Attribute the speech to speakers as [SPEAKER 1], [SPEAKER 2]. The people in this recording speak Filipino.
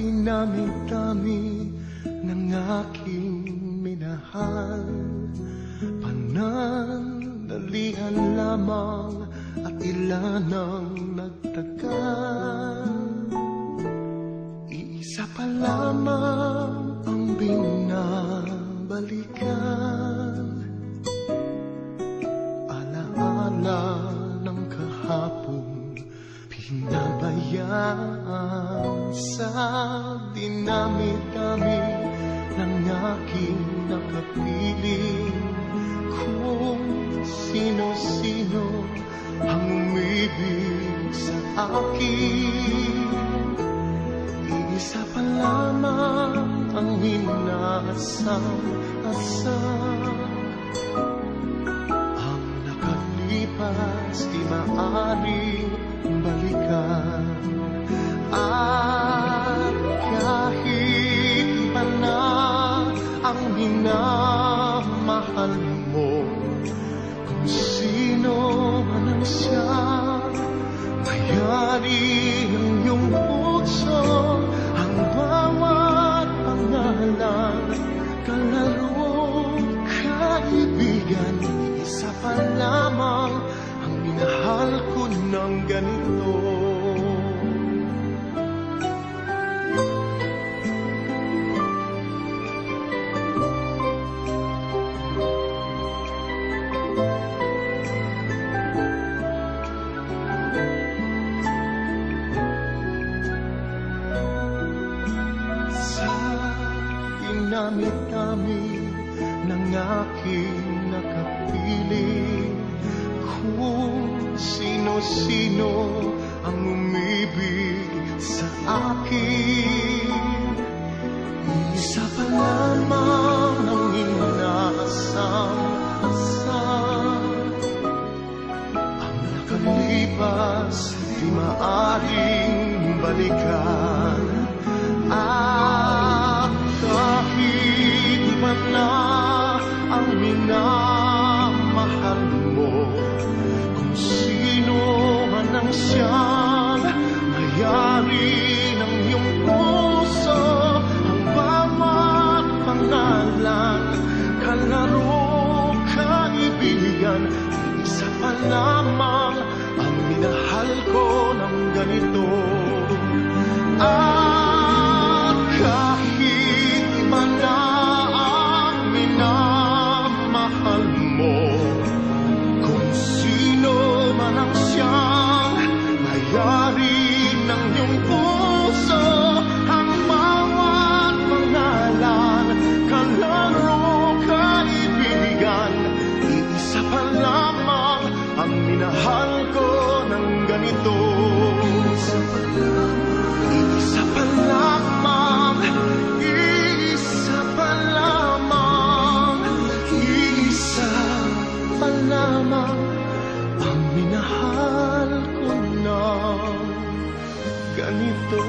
[SPEAKER 1] Dinami-dami ng aking minahal, panandalian lamang at ilan ang nagtagal. Iisa pa lamang ang binabalikan, alaala ng kahapon pinabayaan. Sa dinami-dami ng aking nakapiling, kung sino-sino ang umibig sa akin, iisa pa lamang ang inaasam-asam. Ang nakalipas di maaaring balikan, at kahit iba na ang minamahal mo, kung sino man ang siya, mayari ang iyong puso. Ang bawat pangalan, kalaro, kaibigan, isa pa lamang ang minahal ko ng ganito. Dinami-dami ng aking nakapiling, kung sino-sino ang umibig sa akin, isa pa lamang ang inaasam-asam. Ang nakalipas di maaring balikan, at kahit iba na ang minamahal mo, kung sino man ang siyang mayari ng iyong puso. Ang bawat pangalan, kalaro, kaibigan, isa pa lamang ang minahal ko ng ganito. At kahit iba na ang minamahal mo, kung sino man ang siyang mayari ng iyong puso. Ang bawat pangalan, kalaro, kaibigan, iisa pa lamang ang minahal ko ng ganito. Isa pa lamang, isa pa lamang, isa pa lamang ang minahal ko ng ganito.